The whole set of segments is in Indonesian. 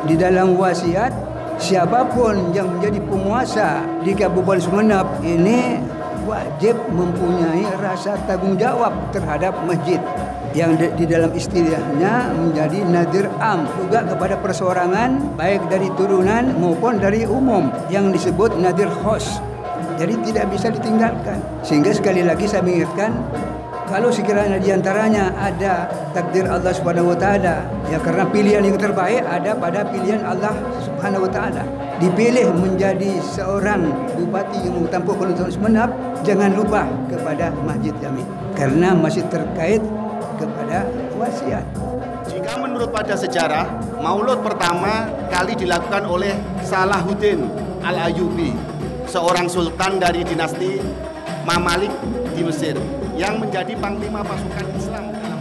Di dalam wasiat, siapapun yang menjadi penguasa di Kabupaten Sumeneb ini wajib mempunyai rasa tanggung jawab terhadap masjid yang di dalam istilahnya menjadi nadir am, juga kepada perseorangan baik dari turunan maupun dari umum yang disebut nadir khos. Jadi tidak bisa ditinggalkan. Sehingga sekali lagi saya mengingatkan, kalau sekiranya diantaranya ada takdir Allah Subhanahu Wa Taala, ya karena pilihan yang terbaik ada pada pilihan Allah Subhanahu Wa Taala. Dipilih menjadi seorang bupati yang mengetampuk Kabupaten Sumeneb, jangan lupa kepada masjid kami, karena masih terkait kepada wasiat. Jika menurut pada sejarah, Maulud pertama kali dilakukan oleh Salahuddin Al-Ayyubi, seorang sultan dari dinasti Mamalik di Mesir, yang menjadi panglima pasukan Islam dalam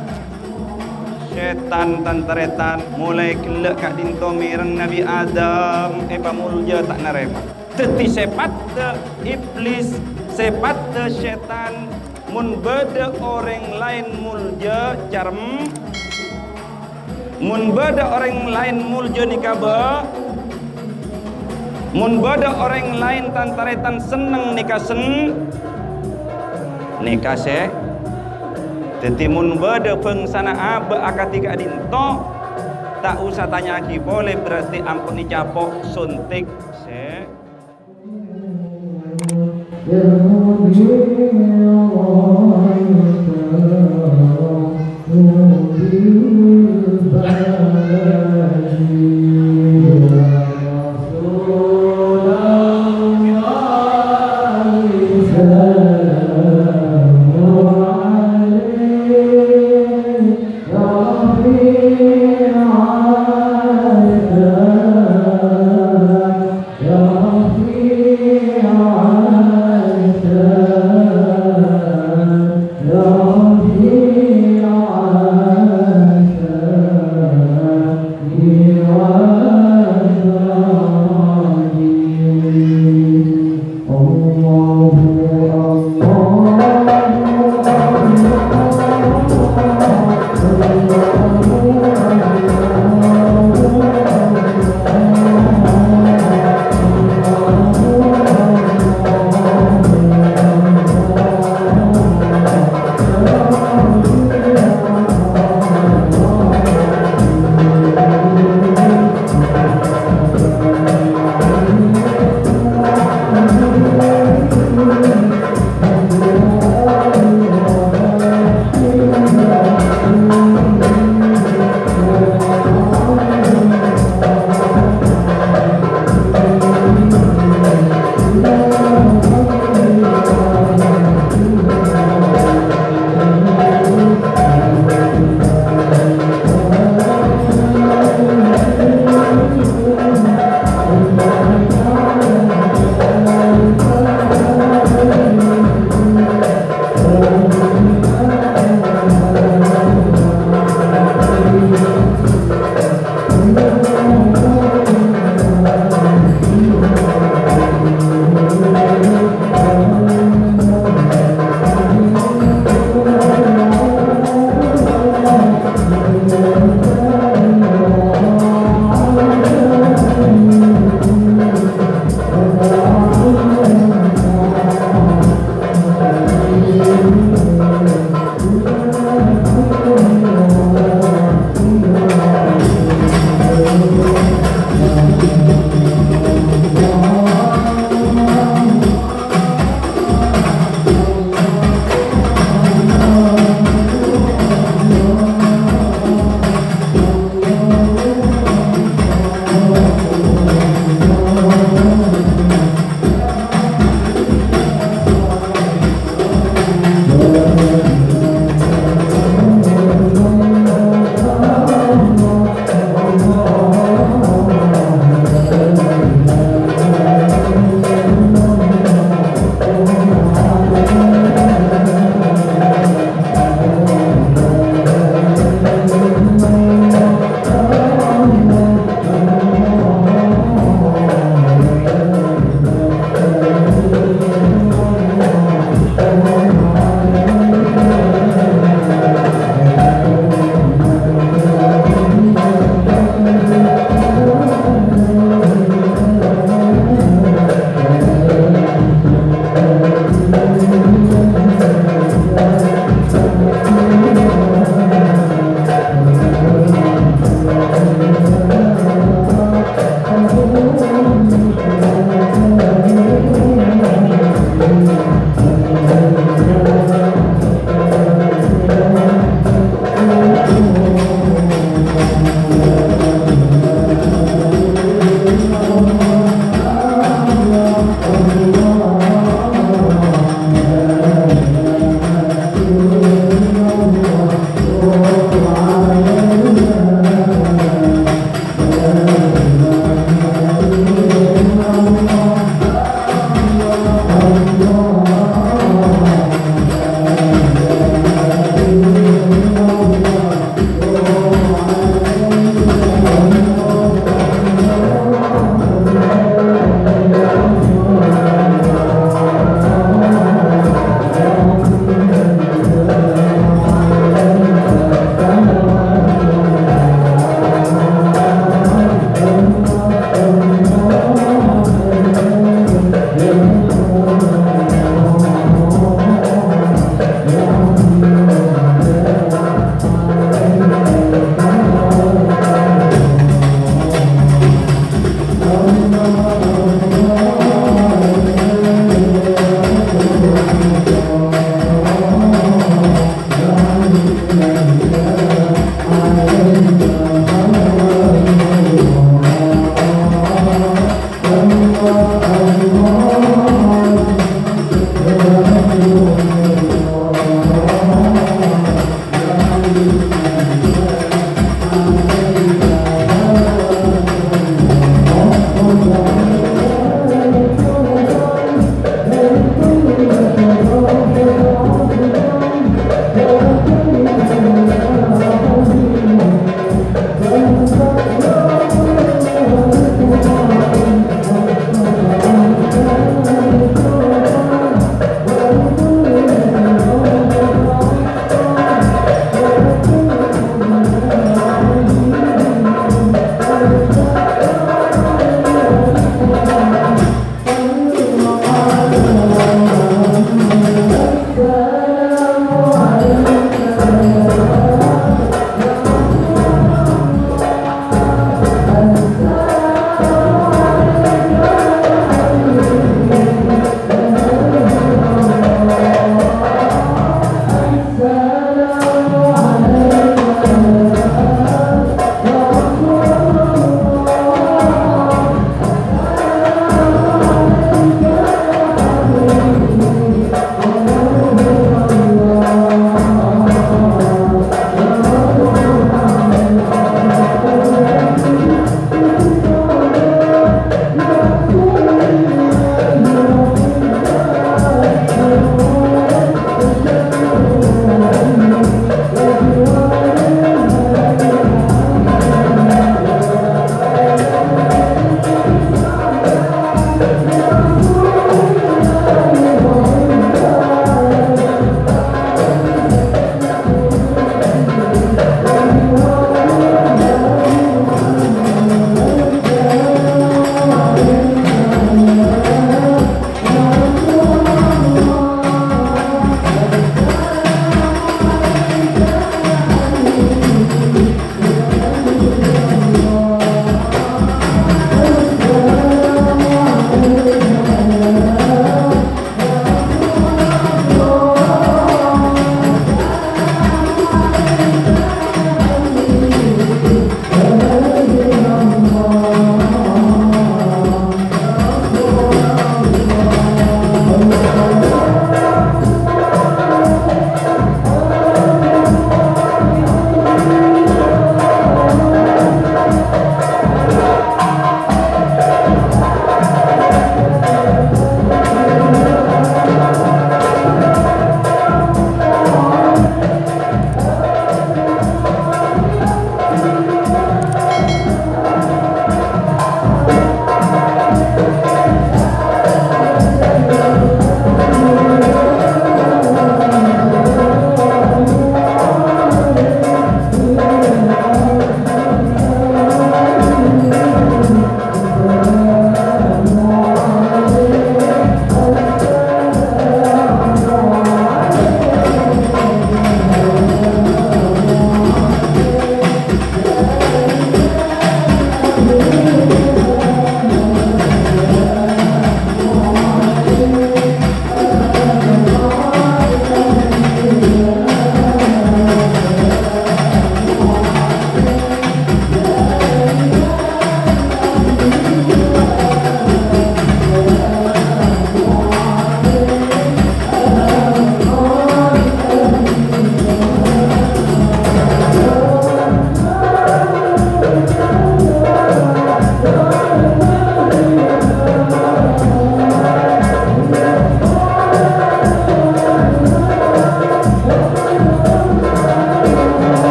setan tantaretan mulai kelak kat dinto mireng Nabi Adam pamulja tak narema teti sepat iblis sepat setan mun beda orang lain mulja carem mun beda orang lain mulja nikaba mun beda orang lain tantaretan seneng nikasen nikase tetimun bade pengsana abe akatika dinto tak usah tanya lagi boleh berarti ampun dicapok suntik se Ya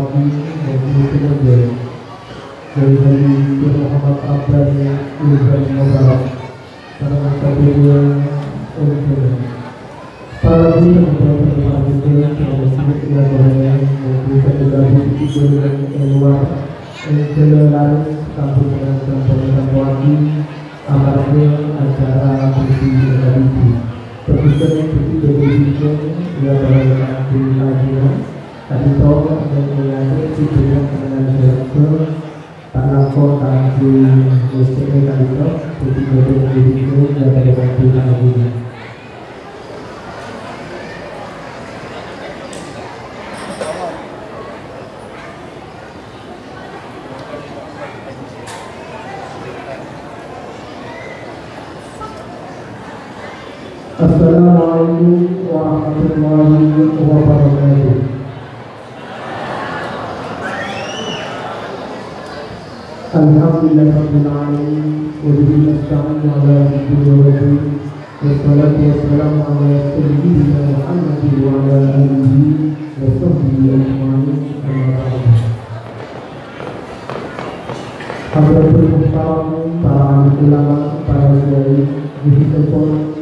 Madi maupun Kemudian dari Muhammad Abdan Ilham Mubarak karena satunya untuk para guru dan para guru yang disebut yang membuka berbagai tidur yang luar jalan kampus dengan pemerintah wati amarnya acara kursi energi pertujuan kursi dari yang berada di Najib tadi tahu dan melayani tiduran dengan direktur tak lapor tak di musik tadi tahu kursi dari yang berada di Najib. Assalamualaikum warahmatullahi wabarakatuh. Alhamdulillahirabbil alamin wa bihi nasta'inu ala umuri din wassalatu wassalamu ala sayyidina Muhammadin wa ala alihi wa sahbihi ajma'in amma ba'd. Hadratul muhtaram para ulama, para kiai, disipul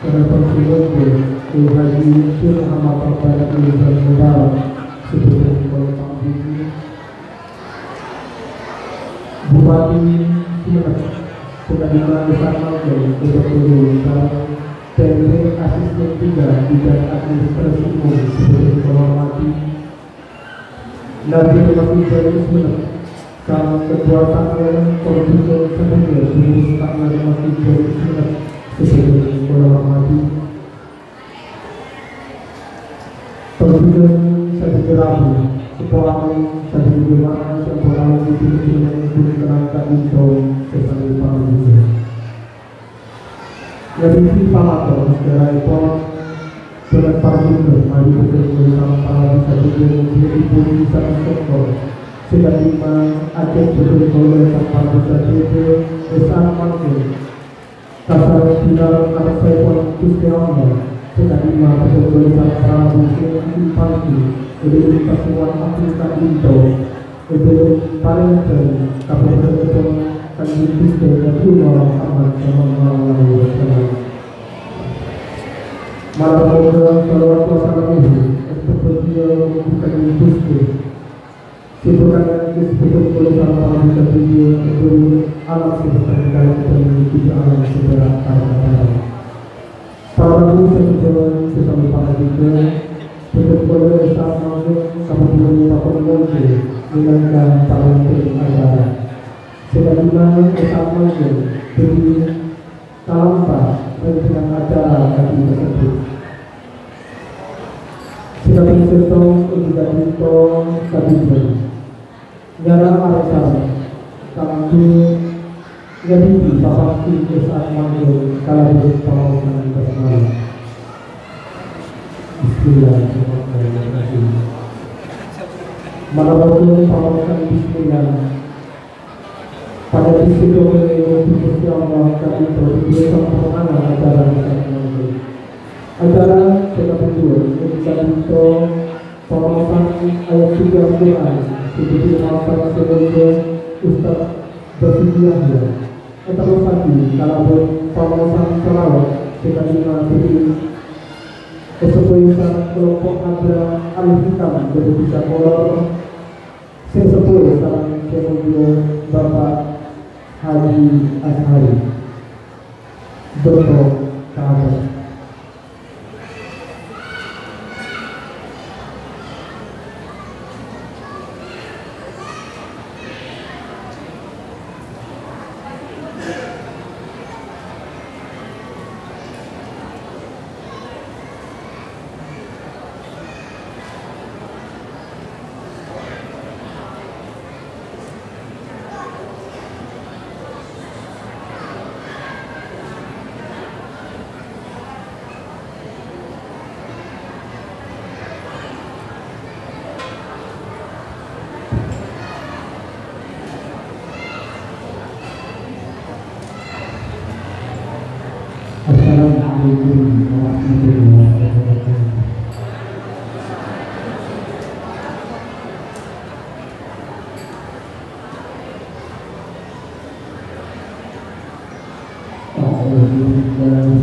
Pertanyaan Haji Syekh Ahmad Abdan Ilham Mubarak sebagai kepala pembina Bupati Sumeneb sudah dilaksanakan oleh Gubernur dan Asisten 3 Bidang Administrasi Umum sebagai kehormati Nabi Masjid dari Sumeneb sang Ketua Tanggal Konstitusi Semuanya Pengurus Tanggal Masjid dari Sumeneb sebagai kehormati Presiden Sadi Rabu sekolah Sadi Jemaah sekolah Institusi Kerangka Indo sebagai pembina Yaitu Palator secara ekor dengan pembina mari bersama para Sadi Jemaah Ibu satu sektor sedang lima Aceh betul-betul sampai Sadi Jemaah Mangkul Kasar Sinar Arsaipan Kustiawan sedang lima betul-betul para muslim pagi dari Kasuan Afrika Indo dari Palembang Kabupaten Tanjung Priok dan Muhammad Sallallahu Alaihi Wasallam. Malam moga salawat wassalamu untuk beliau bukan Gusti. Sebenarnya betul-betul para muslim itu alam sebenarnya dalam memiliki alam sebenarnya para guru dan sesama para juga betul-betul sama kamu Pak dengan para acara sebagaimana bersama dari tanpa dengan acara tadi tersebut sudah berserta tidak itu tadi nyara alasan kamu jadi pasti saat manggil kalau berpasangan bersama. Bismillahirrahmanirrahim. Malam pawasan Bismillah. Pada sisi doa Gusti Allah kami berdoa sama acara manggil. Acara kita berdua kita itu pawasan ayat 3 Quran seperti pawasan sebelumnya Ustaz bersedia. Terus lagi kalau pengawasan selawat kita dimasuki kesepuluhan kelompok ada al-hikam dari bisa kolor sesepuh salam semuanya Bapak Haji Ashari Dr. Kaabah. Assalamualaikum warahmatullahi wabarakatuh. لا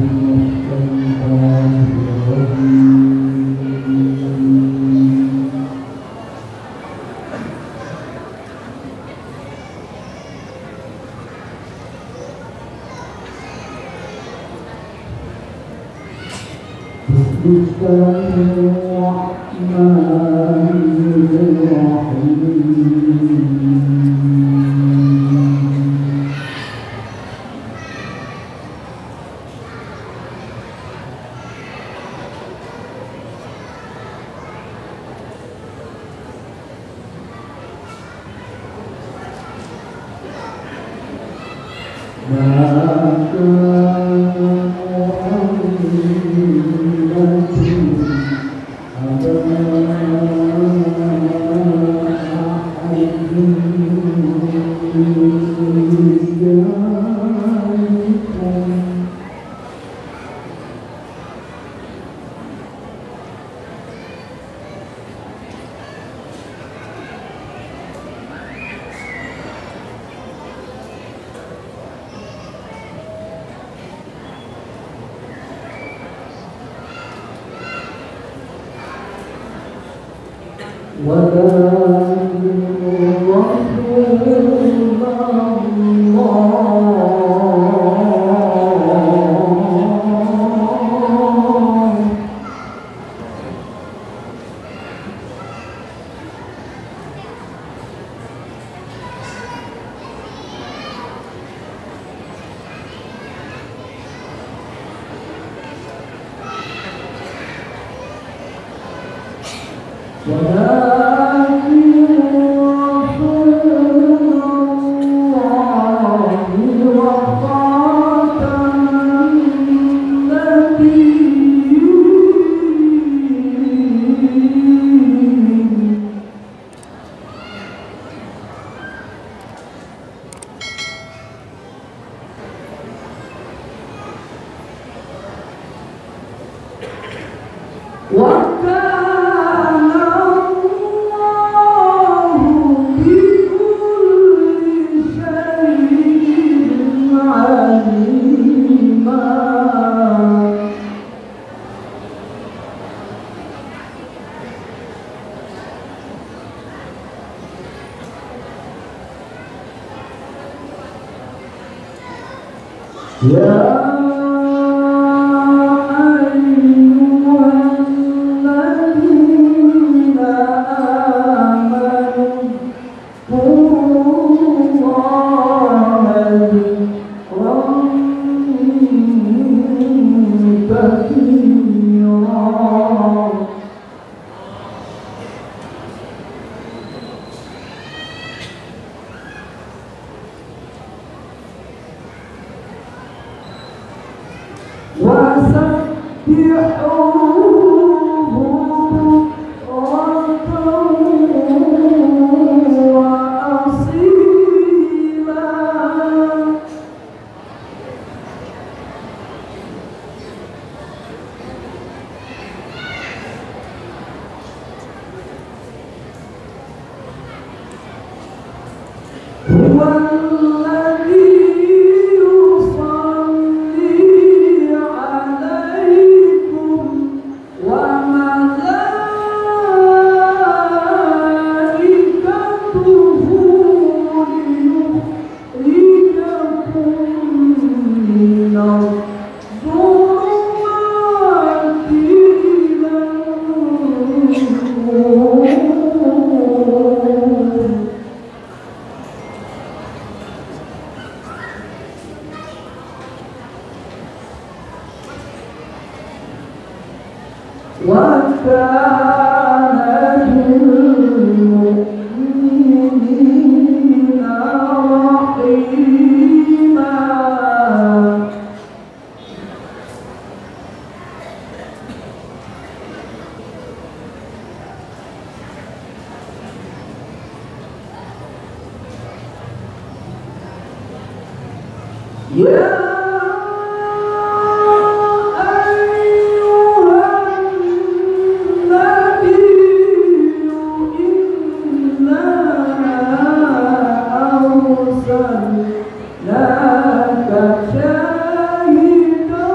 شاهدا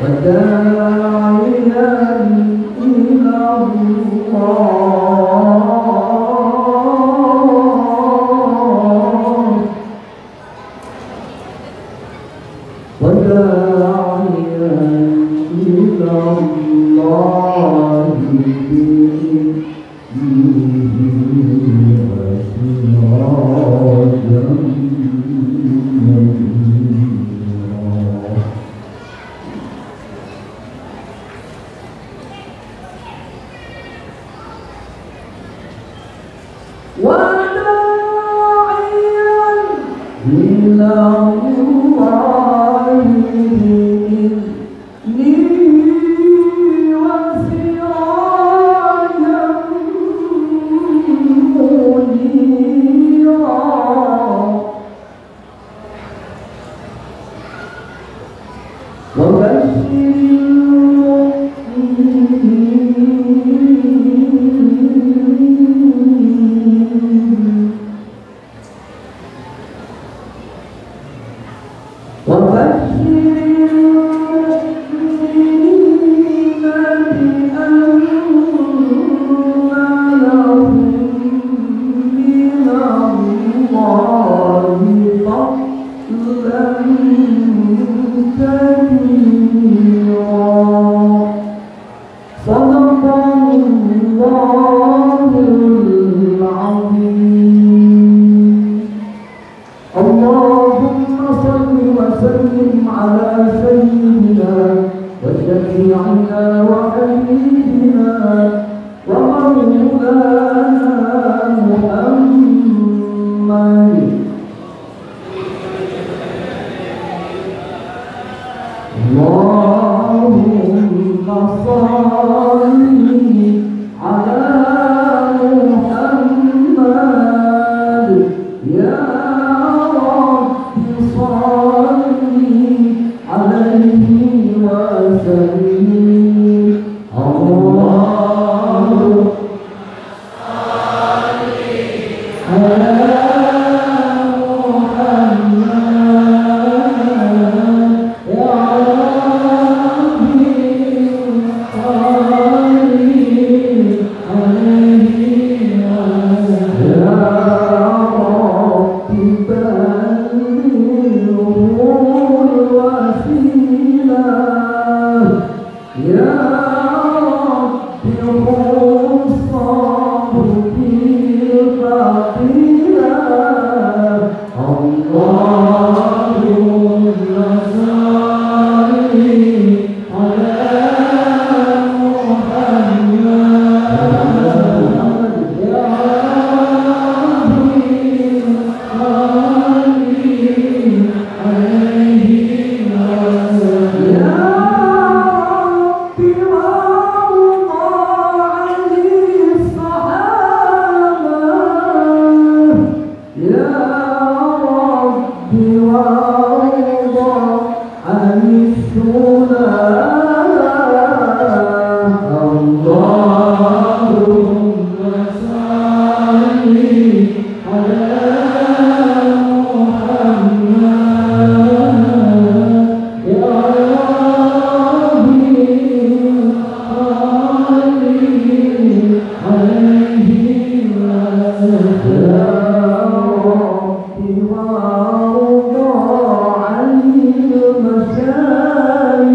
وأرضى عن المشايخ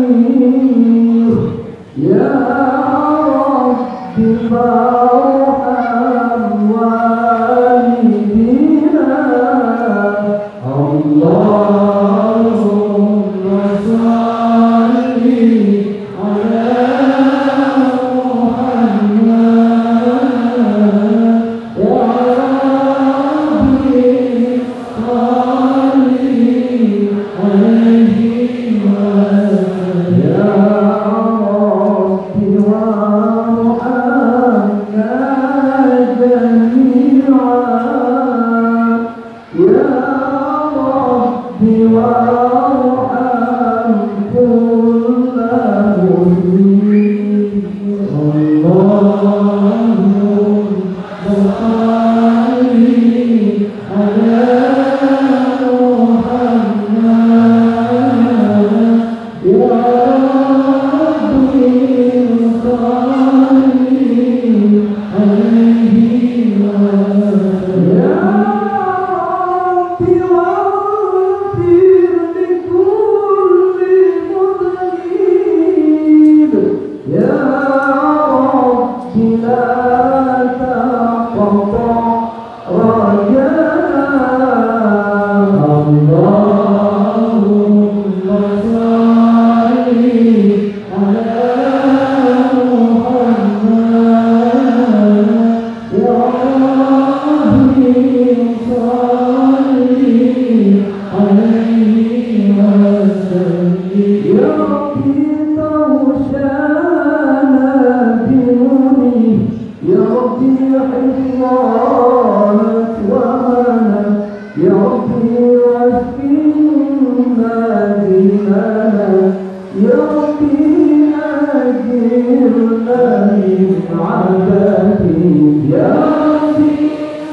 يا ربي أجرنا من عذابي يا ربي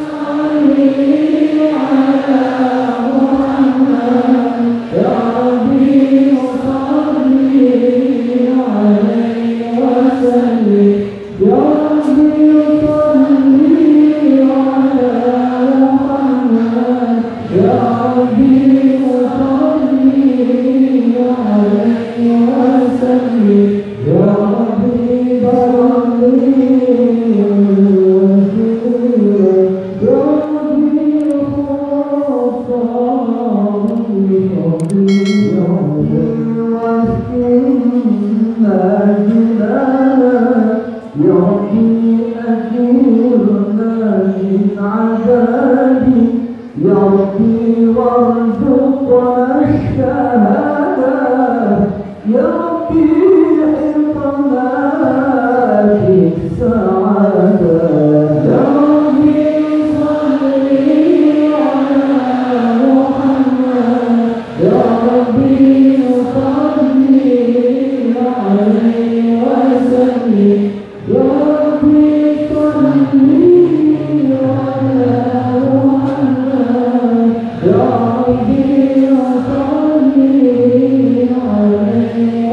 صل على محمد يا ربي صل عليه وسلم يا ربي صل على محمد يا ربي صل عليه وسلم يا ربي بارك يا ربي وارزقنا الشهادة يا ربي حفظنا في السعادة يا ربي صل على محمد يا ربي صل عليه وسلم يا ربي صل على يا ربي صل عليه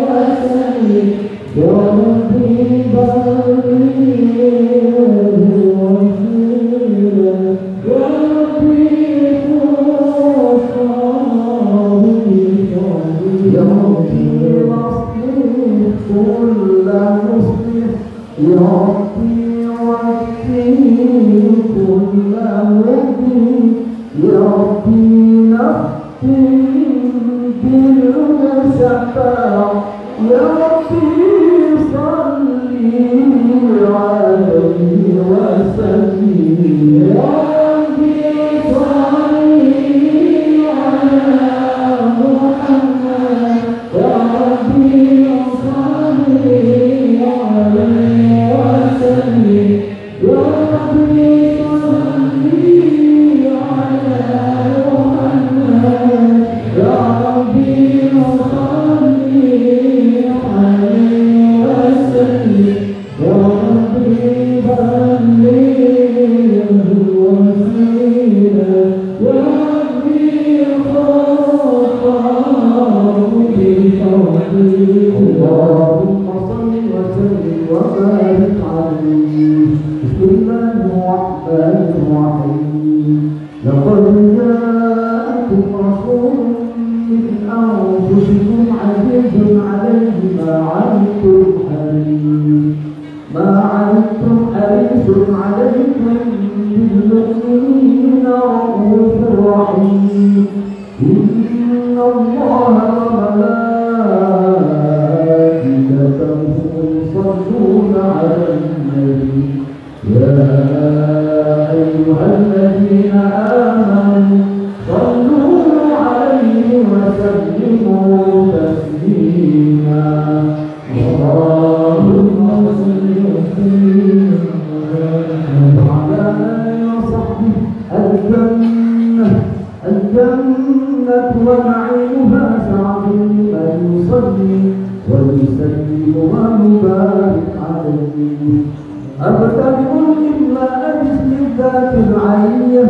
وسلم يا ربي بارك يا ربي يا ربي واصلح كل مسلم يا ربي وفي كل مؤمن يا ربي نختم بالشفاعة يا ربي صل عليه وسلم يا ربي صل على محمد يا ربي صل عليه وسلم يا ربي اللهم صل وسلم وبارك عليه بسم الله الرحمن الرحيم لقد جاءكم رسول من أنفسكم عزيز عليه ما عنتم حريص عليكم بالمؤمنين رؤوف رحيم إن الله وملائكته يصلون على النبي يا أيها الذين آمنوا صلوا عليه وسلموا تسليما اللهم صل وسلم وعلى آله وصحبه الجنة ونعيمها سعد لمن يصلي ويسلم ويبارك عليه أبتدئ الإملاء باسم الذات العلية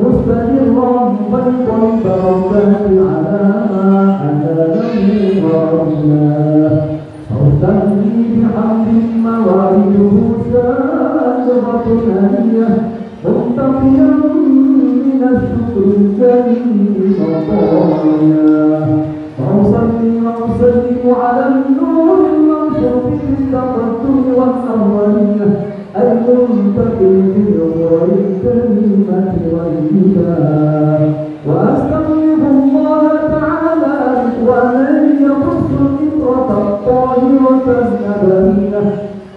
مستمرا بيضا بركات على ما أناله الله أوصلي بحمد موارده سابغة هنية متقيا من الشكر الجميل مطايا وأصلي وأسلم على النور المنشور في التقدم والأولية المنتقل بالغر الكريمة والهدى وأستغفر الله تعالى ومن يخص الفطرة الطاهرة النبوية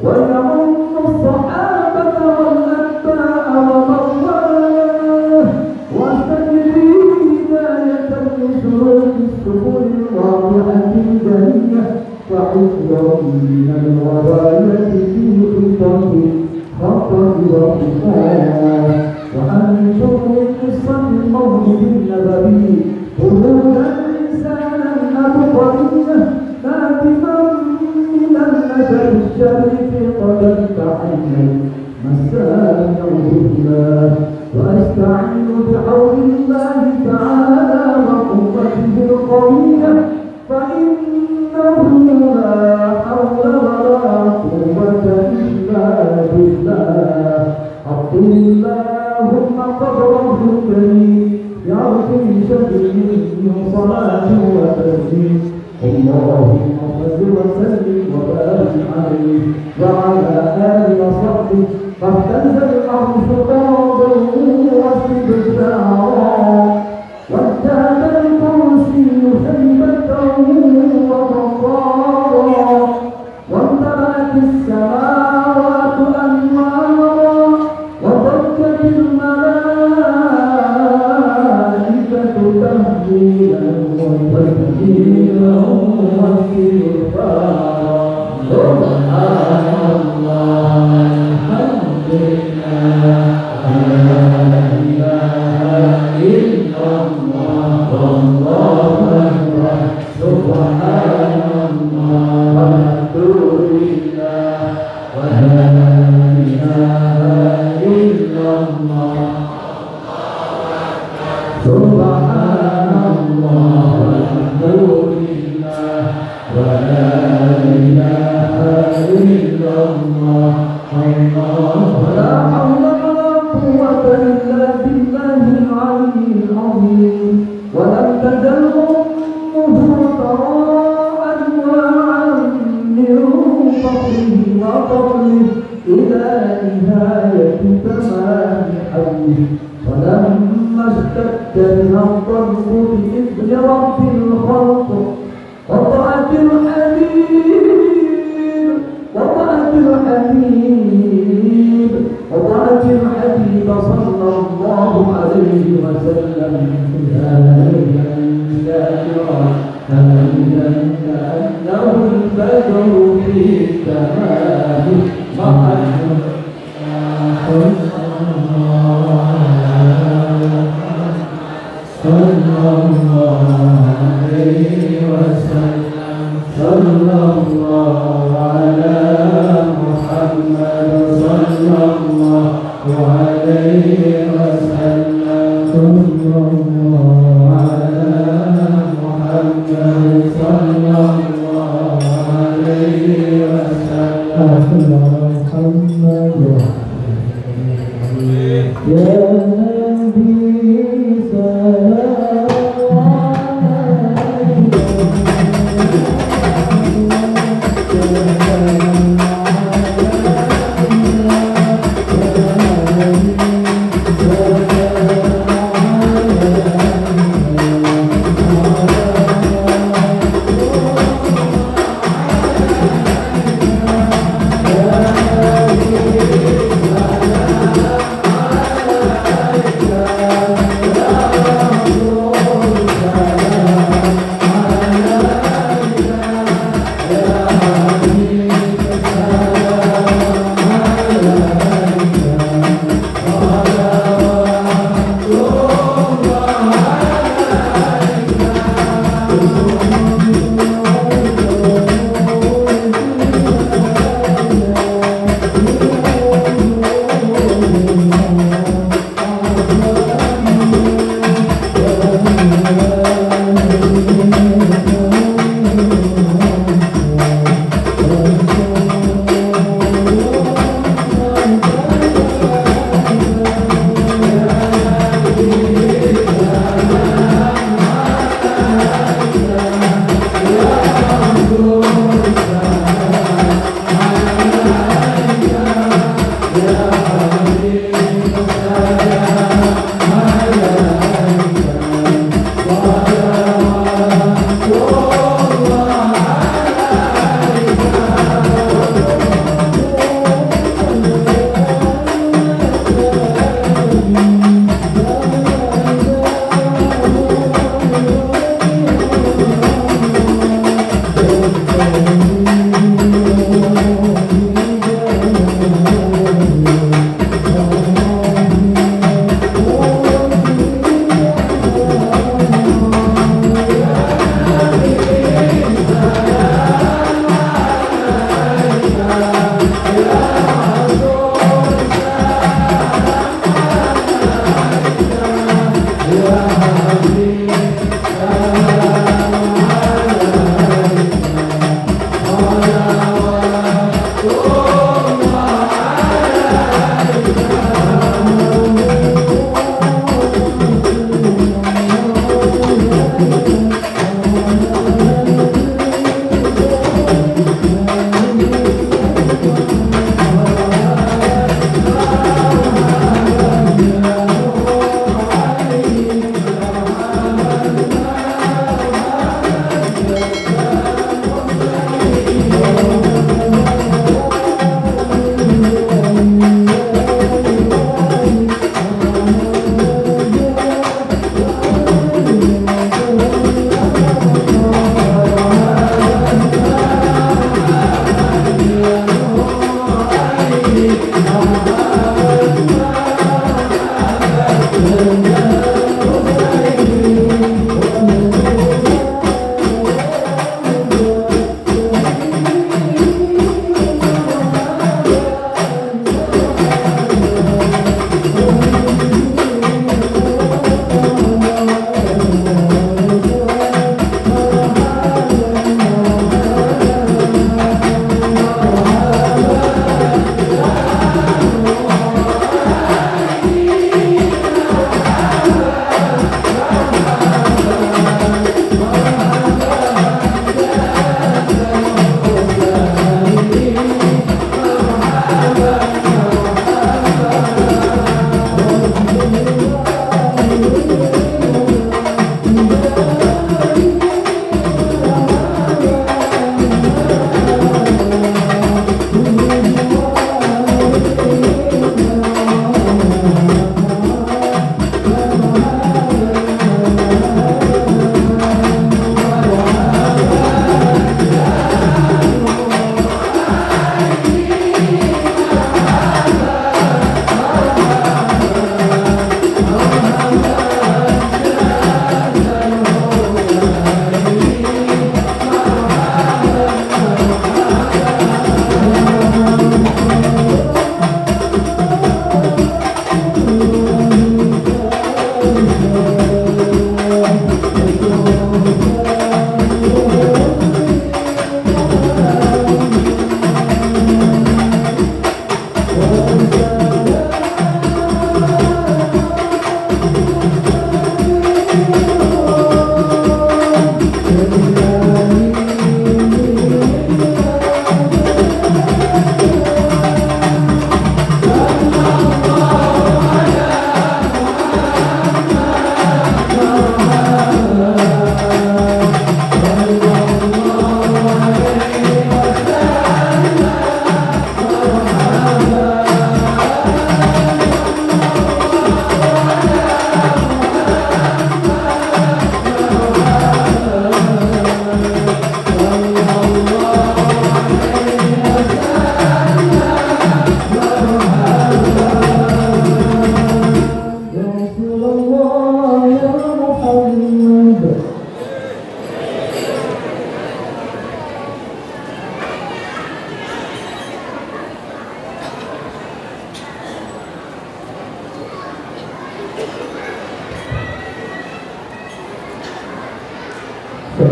ويعم الصحابة والأتباع وموالاه واستجري هداية لسلوك السبل الواضحة الجلية وحفظا من الغواية في خطأ وخطايا وأنتم من قصة المولد النبوي خذونا إنسانا أبقرية نادم شر فتنة تعين مساء الله وأستعين بحول الله تعالى وقوته القوية فإنه لا حول ولا قوة إلا بالله عبد اللهم قدره الكريم يعطي شكله صلاة وتسليم اللهم صل وسلم وبارك عليه وعلى آله وصحبه فاهتز الأرض قربا واستبشارا وازداد الكرسي هيبة ووقارا وامتلأت السماوات أنوارا وضجت الملائكة تهليلا وتكبيرا واستغفارا سبحان الله الحمد لله لا إله إلا الله والله أكبر سبحان الله والحمد لله ولا إله إلا الله سبحان الله والحمد لله ولا إله إلا الله ولا حول ولا قوة إلا بالله العلي العظيم ولم تزل أمه ترى أنواعا من فضله وفضله إلى نهاية تمام حوله ولما اشتد بها الضرب بإذن رب الخلق وطأت الحبيب صلى الله عليه وسلم يا ليلا سائرا هاملا كأنه البدر في السماء مع صلى الله عليه وسلم صلى الله على محمد صلى الله عليه وسلم صلى الله على محمد صلى الله عليه وسلم محمد يا نبي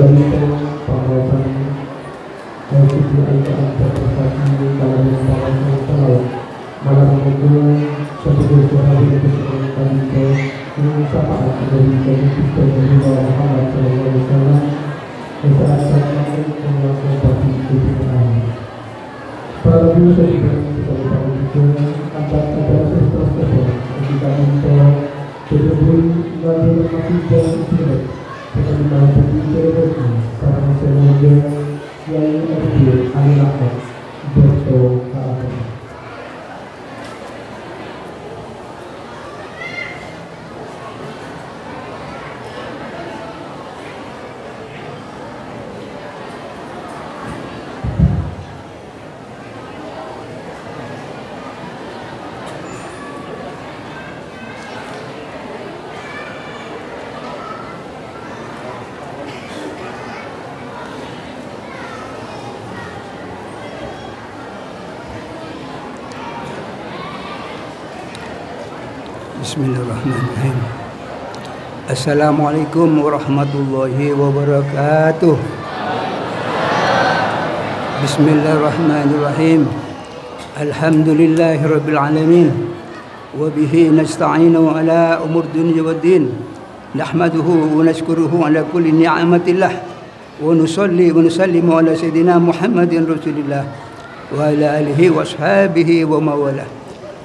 dari pengawasan Siti Al-Quran Terprestasi kalau yang malam itu sebagai suara itu kami ke usaha dari kita dari Muhammad SAW saat menguasai bagi kehidupan. Para dosa yang kita itu akan ada sesuatu ketika kita betul-betul masih dari itu kita mampu diceritakan karena semuanya yang adil adalah berdoa. Bismillahirrahmanirrahim. Assalamualaikum warahmatullahi wabarakatuh. Bismillahirrahmanirrahim. Alhamdulillahirabbil alamin. Wa bihi nasta'inu ala umur dunya waddin. Nahmaduhu wa nashkuruhu ala kulli ni'matillah. Wa nusalli wa nusallimu ala sayyidina Muhammadin Rasulillah wa ala alihi wa ashabihi wa mawalah.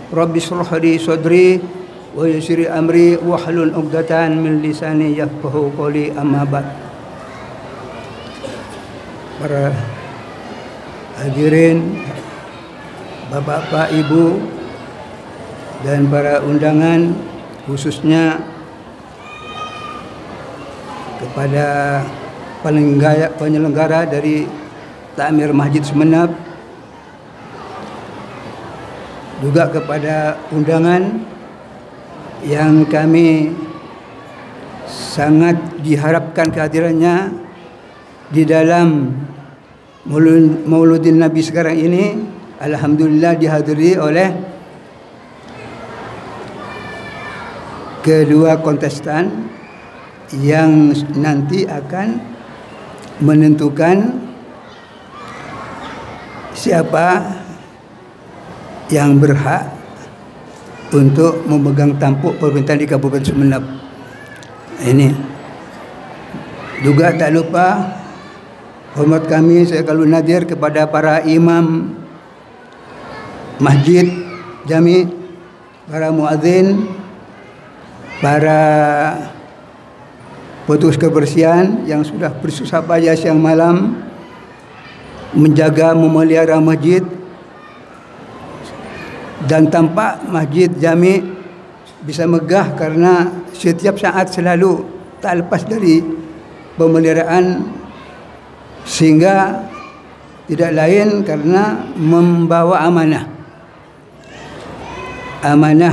Rabbi shrah li sadri wa yassir amri wahlul 'uqdatan min lisani yafqahu qawli, amma ba'd. Para hadirin, Bapak-bapak, Ibu, dan para undangan, khususnya kepada penyelenggara dari Takmir Masjid Sumeneb, juga kepada undangan yang kami sangat diharapkan kehadirannya di dalam Mauludin Nabi sekarang ini. Alhamdulillah dihadiri oleh kedua kontestan yang nanti akan menentukan siapa yang berhak untuk memegang tampuk pemerintahan di Kabupaten Sumeneb. Ini juga tak lupa hormat kami saya kalau nadir kepada para imam masjid, jami, para muadzin, para petugas kebersihan yang sudah bersusah payah siang malam menjaga memelihara masjid. Dan tampak masjid jami bisa megah karena setiap saat selalu tak lepas dari pemeliharaan, sehingga tidak lain karena membawa amanah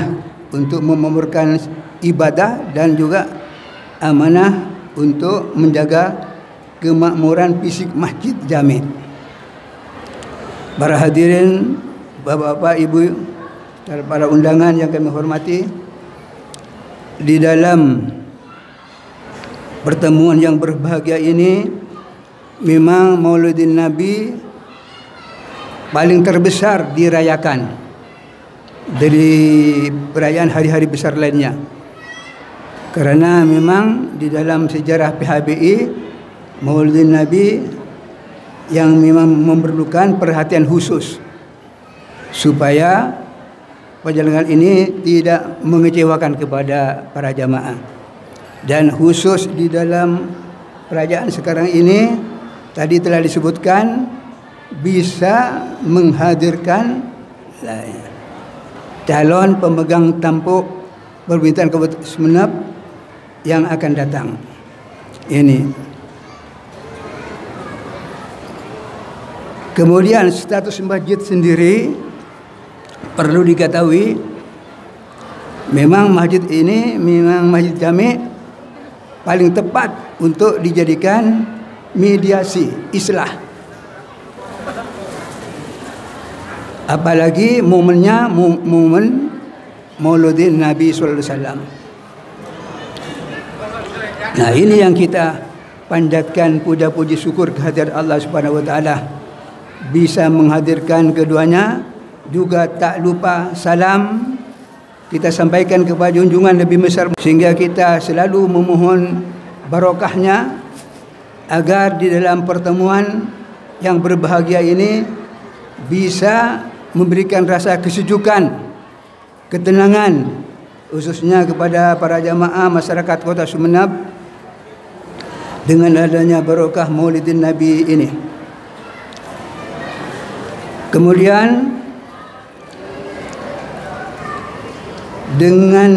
untuk memamurkan ibadah dan juga amanah untuk menjaga kemakmuran fisik masjid jami. Para hadirin, Bapak-bapak, Ibu, dan para undangan yang kami hormati, di dalam pertemuan yang berbahagia ini memang Mauludin Nabi paling terbesar dirayakan dari perayaan hari-hari besar lainnya, karena memang di dalam sejarah PHBI Mauludin Nabi yang memang memerlukan perhatian khusus supaya perjalanan ini tidak mengecewakan kepada para jamaah. Dan khusus di dalam perayaan sekarang ini tadi telah disebutkan bisa menghadirkan calon pemegang tampuk pemerintahan Kabupaten Sumeneb yang akan datang. Ini kemudian status masjid sendiri perlu diketahui, memang masjid ini memang masjid jami paling tepat untuk dijadikan mediasi islah. Apalagi momennya momen Mauludin Nabi SAW. Nah, ini yang kita panjatkan puja-puji syukur kehadirat Allah Subhanahu wa taala. Bisa menghadirkan keduanya, juga tak lupa salam kita sampaikan kepada junjungan Nabi besar, sehingga kita selalu memohon barokahnya agar di dalam pertemuan yang berbahagia ini bisa memberikan rasa kesejukan, ketenangan, khususnya kepada para jamaah masyarakat Kota Sumeneb dengan adanya barokah Maulidin Nabi ini. Kemudian dengan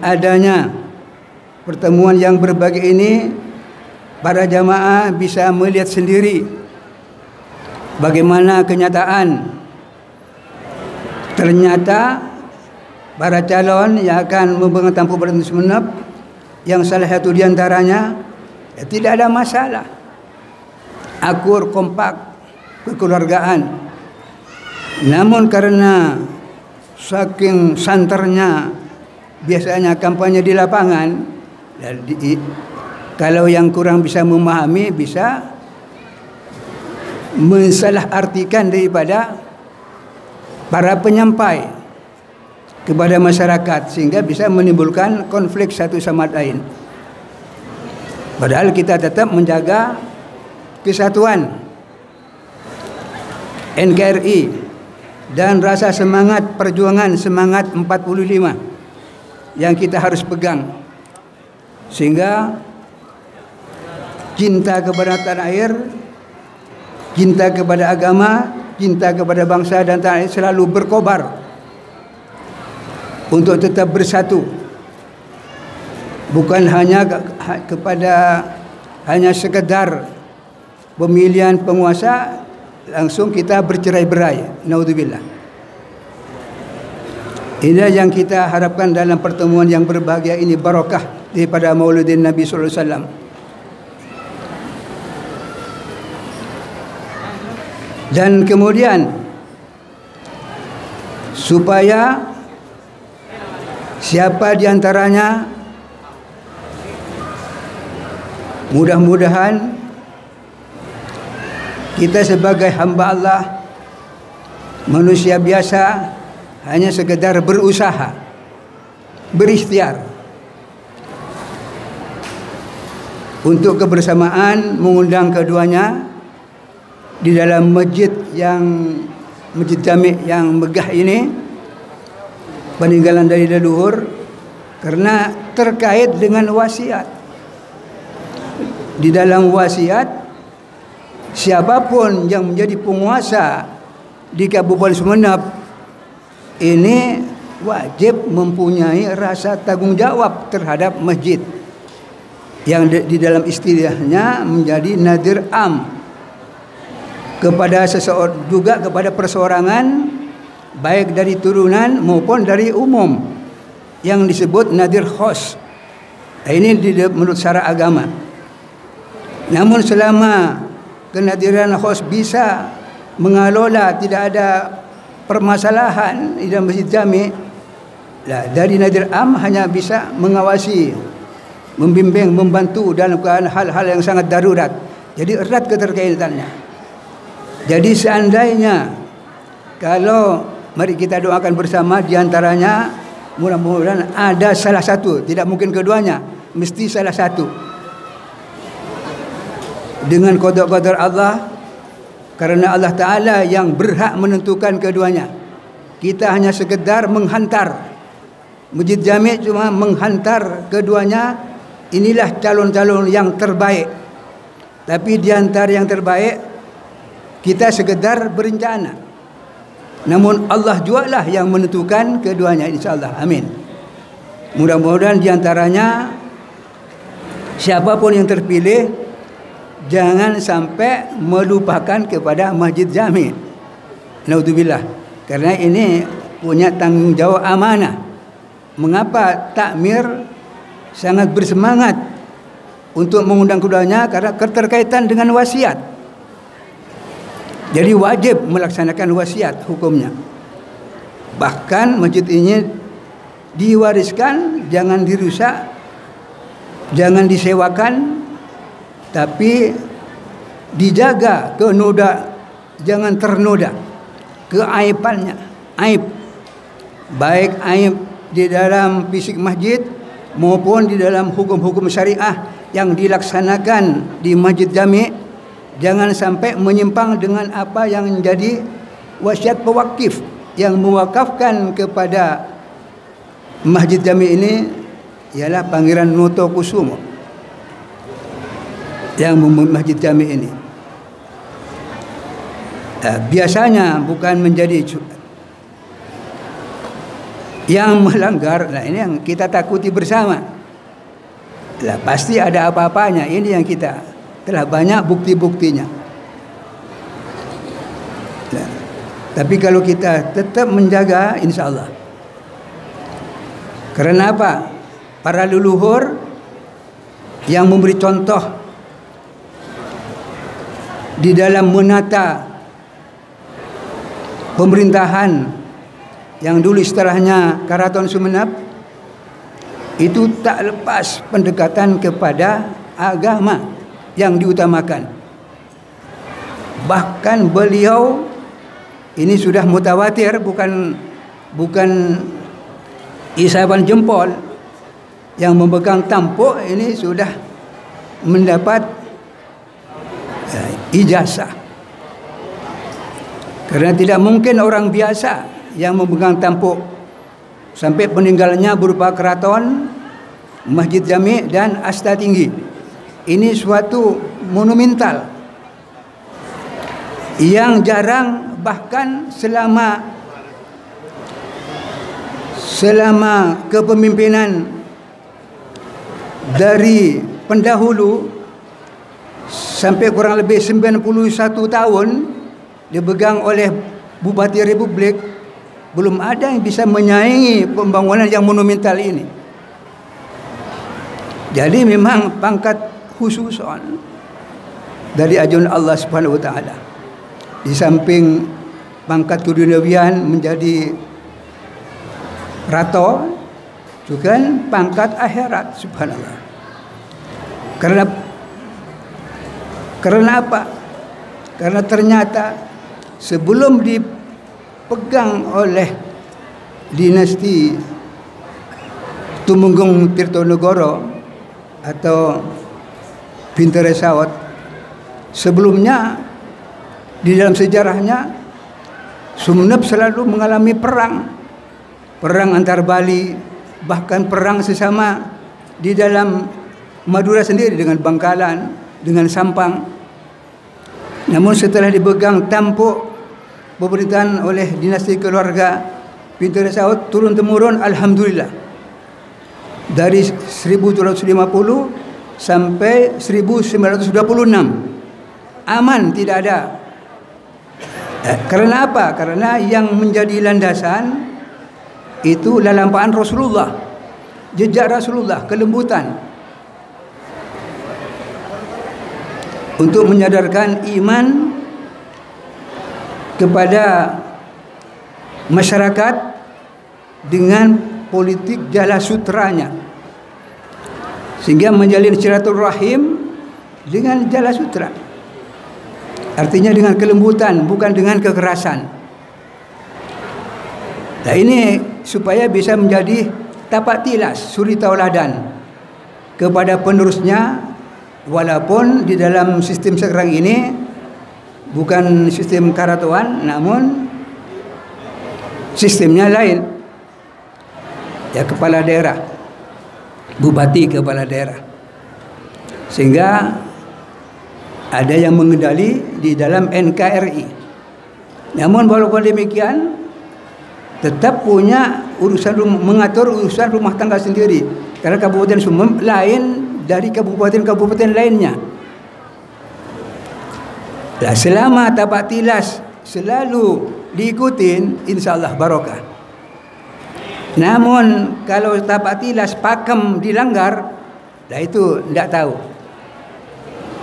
adanya pertemuan yang berbahagia ini, para jamaah bisa melihat sendiri bagaimana kenyataan. Ternyata para calon yang akan memegang tampuk Pertuan Sumeneb, yang salah satu diantaranya tidak ada masalah, akur, kompak, kekeluargaan. Namun karena saking santernya biasanya kampanye di lapangan, kalau yang kurang bisa memahami bisa mensalahartikan daripada para penyampai kepada masyarakat, sehingga bisa menimbulkan konflik satu sama lain. Padahal kita tetap menjaga kesatuan NKRI dan rasa semangat perjuangan, semangat 45 yang kita harus pegang, sehingga cinta kepada tanah air, cinta kepada agama, cinta kepada bangsa dan tanah air selalu berkobar untuk tetap bersatu. Bukan hanya kepada hanya sekedar pemilihan penguasa langsung kita bercerai-berai, naudzubillah. Inilah yang kita harapkan dalam pertemuan yang berbahagia ini, barokah daripada Maulidin Nabi sallallahu alaihi wasallam. Dan kemudian supaya siapa di antaranya mudah-mudahan kita sebagai hamba Allah, manusia biasa, hanya sekedar berusaha, berikhtiar untuk kebersamaan, mengundang keduanya di dalam masjid jami' yang megah ini, peninggalan dari leluhur, karena terkait dengan wasiat. Di dalam wasiat, siapapun yang menjadi penguasa di Kabupaten Sumeneb ini wajib mempunyai rasa tanggung jawab terhadap masjid yang di dalam istilahnya menjadi nadir am, kepada seseorang, juga kepada perseorangan, baik dari turunan maupun dari umum, yang disebut nadir khos. Ini menurut syara agama. Namun selama kenadiran khos bisa mengelola, tidak ada permasalahan di dalam masjid jami', dari nadir am hanya bisa mengawasi, membimbing, membantu dalam hal-hal yang sangat darurat. Jadi erat keterkaitannya. Jadi seandainya kalau mari kita doakan bersama, diantaranya mudah-mudahan ada salah satu, tidak mungkin keduanya, mesti salah satu. Dengan qada-qadar Allah, karena Allah Ta'ala yang berhak menentukan keduanya. Kita hanya sekedar menghantar. Masjid Jami' cuma menghantar keduanya, inilah calon-calon yang terbaik. Tapi di antara yang terbaik, kita sekedar berencana. Namun Allah jugalah yang menentukan keduanya, insyaAllah. Amin. Mudah-mudahan di antaranya siapapun yang terpilih jangan sampai melupakan kepada Masjid Jami'. Naudzubillah. Karena ini punya tanggung jawab amanah. Mengapa takmir sangat bersemangat untuk mengundang keduanya? Karena keterkaitan dengan wasiat. Jadi wajib melaksanakan wasiat hukumnya. Bahkan masjid ini diwariskan, jangan dirusak, jangan disewakan, tapi dijaga jangan ternoda keaibannya, aib, baik aib di dalam fisik masjid maupun di dalam hukum-hukum syariah yang dilaksanakan di masjid jami'. Jangan sampai menyimpang dengan apa yang menjadi wasiat pewakif yang mewakafkan kepada masjid jami' ini ialah Pangeran Notokusumo yang membangun masjid jami' ini. Biasanya bukan menjadi yang melanggar. Nah, ini yang kita takuti bersama. Lah, pasti ada apa-apanya. Ini yang kita telah banyak bukti-buktinya. Nah, tapi kalau kita tetap menjaga, insya Allah. Karena apa? Para leluhur yang memberi contoh di dalam menata pemerintahan yang dulu istilahnya Karaton Sumenep, itu tak lepas pendekatan kepada agama yang diutamakan. Bahkan beliau ini sudah mutawatir, bukan isapan jempol, yang memegang tampuk ini sudah mendapat ijazah. Karena tidak mungkin orang biasa yang memegang tampuk sampai peninggalannya berupa keraton, masjid jami' dan asta tinggi. Ini suatu monumental yang jarang, bahkan selama kepemimpinan dari pendahulu sampai kurang lebih 91 tahun dipegang oleh Bupati Republik, belum ada yang bisa menyaingi pembangunan yang monumental ini. Jadi memang pangkat khususon dari ajuan Allah Subhanahu wa taala. Di samping pangkat keduniawian menjadi rato, juga pangkat akhirat, subhanallah. Karena apa? Karena ternyata sebelum dipegang oleh dinasti Tumenggung Tirtonegoro atau Bintare Sawat, sebelumnya di dalam sejarahnya Sumenep selalu mengalami perang antar Bali, bahkan perang sesama di dalam Madura sendiri dengan Bangkalan, dengan Sampang. Namun setelah dipegang tampuk pemerintahan oleh dinasti keluarga Bintare Sawat turun temurun, alhamdulillah, dari 1750 sampai 1926 aman, tidak ada. Karena apa? Karena yang menjadi landasan itu lalampahan Rasulullah, jejak Rasulullah, kelembutan, untuk menyadarkan iman kepada masyarakat dengan politik jala sutranya, sehingga menjalin silaturahim dengan jala sutra, artinya dengan kelembutan, bukan dengan kekerasan. Nah, ini supaya bisa menjadi tapak tilas, suri tauladan kepada penerusnya. Walaupun di dalam sistem sekarang ini bukan sistem karatoan, namun sistemnya lain. Ya, kepala daerah, bupati kepala daerah, sehingga ada yang mengendali di dalam NKRI. Namun walaupun demikian, tetap punya urusan mengatur urusan rumah tangga sendiri, karena Kabupaten Sumenep lain dari kabupaten-kabupaten lainnya. Nah, selama tapak tilas selalu diikutin, insyaallah barokah. Namun kalau tapak tilas pakem dilanggar, nah itu tidak tahu.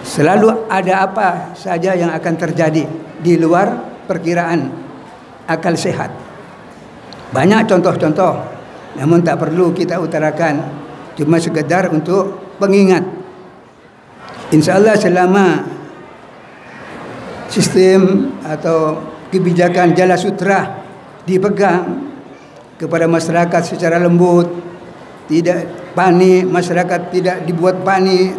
Selalu ada apa saja yang akan terjadi di luar perkiraan akal sehat. Banyak contoh-contoh, namun tak perlu kita utarakan, cuma sekedar untuk pengingat. InsyaAllah selama sistem atau kebijakan Jala Sutra dipegang kepada masyarakat secara lembut, tidak panik, masyarakat tidak dibuat panik,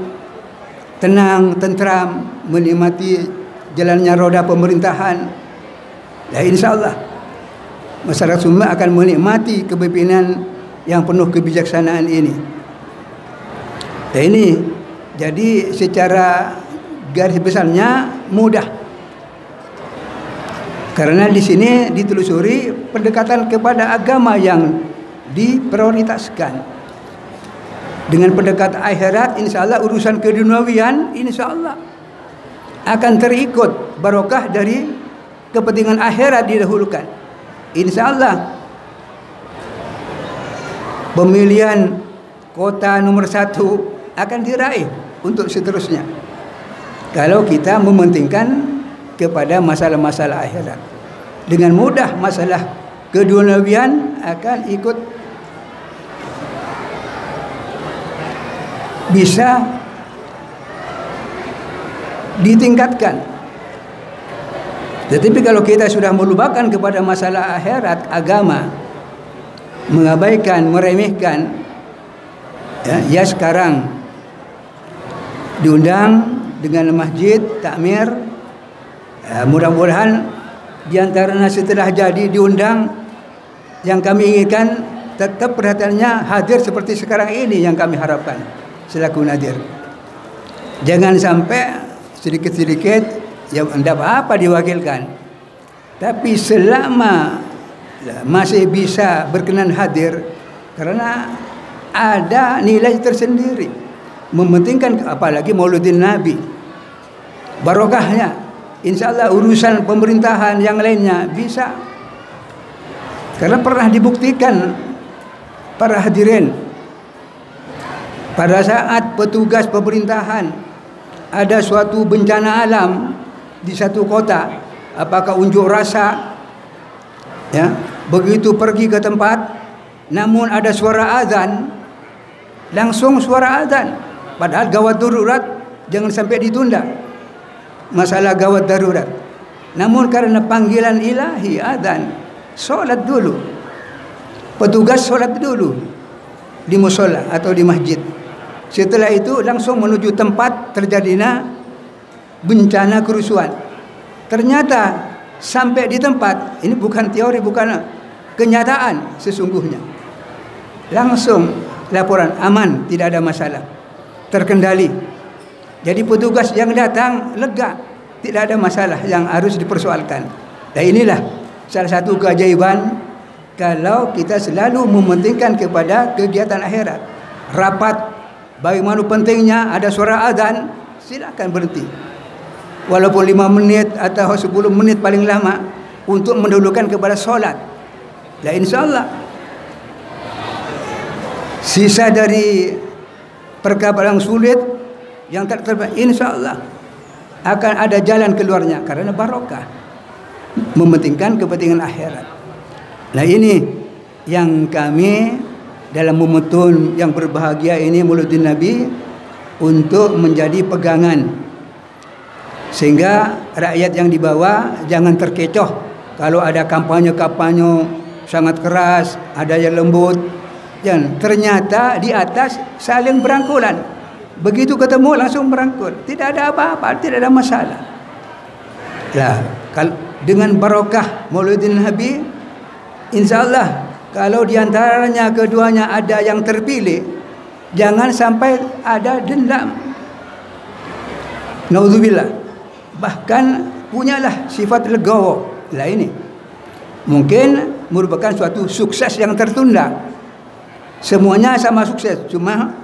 tenang, tentram, menikmati jalannya roda pemerintahan. Ya, insyaAllah masyarakat Sumba akan menikmati kepemimpinan yang penuh kebijaksanaan ini. Dan ini jadi secara garis besarnya mudah, karena di sini ditelusuri pendekatan kepada agama yang diprioritaskan. Dengan pendekatan akhirat, insyaAllah urusan keduniawian insyaAllah akan terikut barokah dari kepentingan akhirat didahulukan. InsyaAllah pemilihan kota nomor 1 akan diraih untuk seterusnya, kalau kita mementingkan kepada masalah-masalah akhirat. Dengan mudah masalah keduniawian akan ikut bisa ditingkatkan. Tetapi kalau kita sudah melupakan kepada masalah akhirat, agama, mengabaikan, meremehkan, ya sekarang diundang dengan masjid takmir, mudah-mudahan diantaranya setelah jadi diundang, yang kami inginkan tetap perhatiannya hadir seperti sekarang ini yang kami harapkan selaku nadir. Jangan sampai sedikit-sedikit ya tidak apa-apa diwakilkan, tapi selama masih bisa berkenan hadir, karena ada nilai tersendiri mementingkan, apalagi Mauludin Nabi, barokahnya. InsyaAllah urusan pemerintahan yang lainnya bisa, karena pernah dibuktikan para hadirin pada saat petugas pemerintahan ada suatu bencana alam di satu kota, apakah unjuk rasa, ya, begitu pergi ke tempat, namun ada suara azan, langsung suara azan, padahal gawat darurat jangan sampai ditunda, masalah gawat darurat, namun karena panggilan ilahi azan, solat dulu, petugas solat dulu di musola atau di masjid. Setelah itu langsung menuju tempat terjadinya bencana kerusuhan. Ternyata sampai di tempat, ini bukan teori, bukan kenyataan sesungguhnya. Langsung laporan aman, tidak ada masalah, terkendali. Jadi petugas yang datang lega, tidak ada masalah yang harus dipersoalkan. Dan inilah salah satu keajaiban kalau kita selalu mementingkan kepada kegiatan akhirat. Rapat, bagaimana pentingnya ada suara azan, silakan berhenti. Walaupun 5 menit atau 10 menit paling lama untuk mendahulukan kepada solat. Dan insyaAllah sisa dari perkara yang sulit, yang tak terbaik, insyaAllah akan ada jalan keluarnya, karena barokah mementingkan kepentingan akhirat. Nah, ini yang kami dalam momentum yang berbahagia ini, Mauludin Nabi, untuk menjadi pegangan, sehingga rakyat yang di bawah jangan terkecoh kalau ada kampanye-kampanye sangat keras, ada yang lembut, dan ternyata di atas saling berangkulan, begitu ketemu langsung berangkul, tidak ada apa-apa, tidak ada masalah. Nah, dengan barokah Mauludin Nabi, insyaAllah kalau diantaranya keduanya ada yang terpilih, jangan sampai ada dendam, naudzubillah, bahkan punyalah sifat legowo. Lah ini mungkin merupakan suatu sukses yang tertunda. Semuanya sama sukses, cuma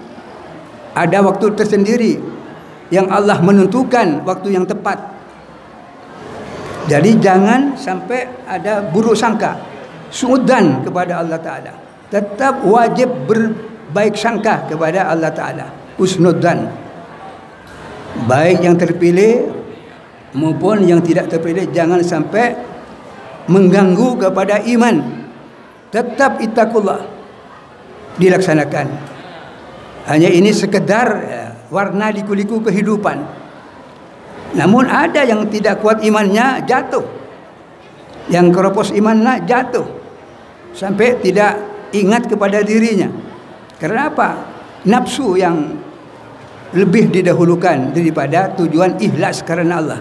ada waktu tersendiri yang Allah menentukan waktu yang tepat. Jadi jangan sampai ada buruk sangka, suudzon kepada Allah Ta'ala. Tetap wajib berbaik sangka kepada Allah Ta'ala, husnudzan, baik yang terpilih maupun yang tidak terpilih. Jangan sampai mengganggu kepada iman. Tetap ittaqullah dilaksanakan. Hanya ini sekedar warna liku-liku kehidupan. Namun ada yang tidak kuat imannya jatuh, yang keropos imannya jatuh sampai tidak ingat kepada dirinya. Karena apa? Nafsu yang lebih didahulukan daripada tujuan ikhlas karena Allah.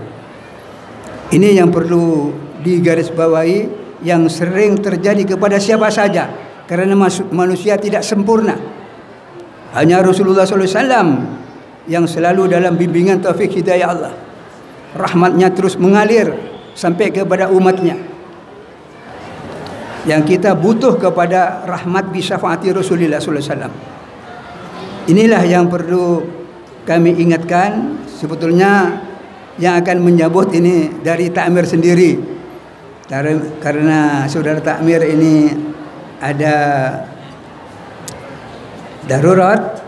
Ini yang perlu digarisbawahi, yang sering terjadi kepada siapa saja, karena manusia tidak sempurna. Hanya Rasulullah SAW yang selalu dalam bimbingan taufik hidayah Allah. Rahmatnya terus mengalir sampai kepada umatnya. Yang kita butuh kepada rahmat bisyafaati Rasulullah SAW. Inilah yang perlu kami ingatkan. Sebetulnya yang akan menyambut ini dari takmir sendiri. Karena saudara takmir ini ada darurat,